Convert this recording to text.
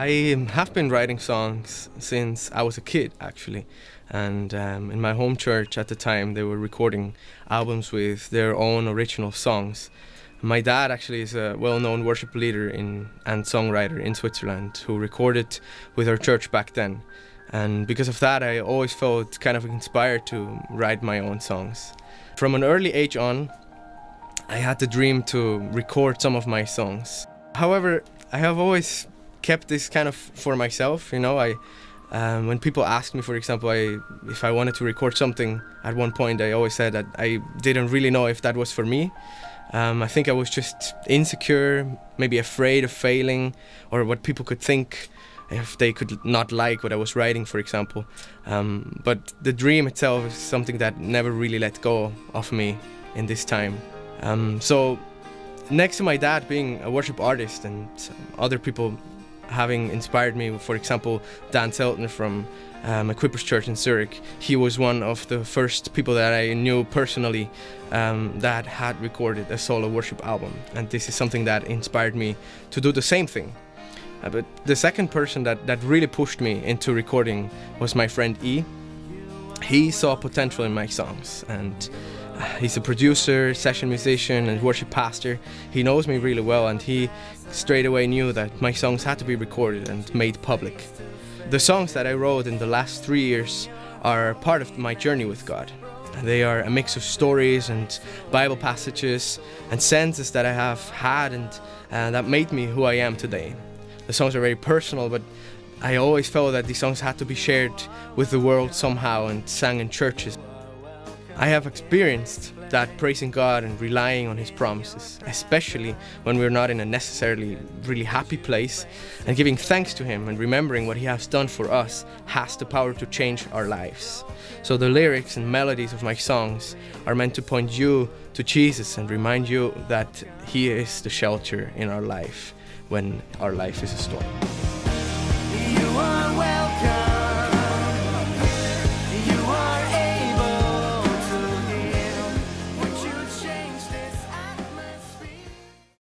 I have been writing songs since I was a kid, actually. And in my home church at the time, they were recording albums with their own original songs. My dad actually is a well-known worship leader and songwriter in Switzerland who recorded with our church back then. And because of that, I always felt kind of inspired to write my own songs. From an early age on, I had the dream to record some of my songs. However, I have always kept this kind of for myself, when people ask me, for example, if I wanted to record something at one point, I always said that I didn't really know if that was for me. I think I was just insecure, maybe afraid of failing, or what people could think if they could not like what I was writing, for example. But the dream itself is something that never really let go of me in this time. So next to my dad being a worship artist and other people having inspired me, for example, Dan Seltner from Equippers Church in Zurich, he was one of the first people that I knew personally that had recorded a solo worship album. And this is something that inspired me to do the same thing. But the second person that really pushed me into recording was my friend E. He saw potential in my songs, and he's a producer, session musician, and worship pastor. He knows me really well, and he straight away knew that my songs had to be recorded and made public. The songs that I wrote in the last 3 years are part of my journey with God. They are a mix of stories and Bible passages and senses that I have had and that made me who I am today. The songs are very personal, but I always felt that these songs had to be shared with the world somehow and sang in churches. I have experienced that praising God and relying on His promises, especially when we're not in a necessarily really happy place, and giving thanks to Him and remembering what He has done for us has the power to change our lives. So the lyrics and melodies of my songs are meant to point you to Jesus and remind you that He is the shelter in our life when our life is a storm.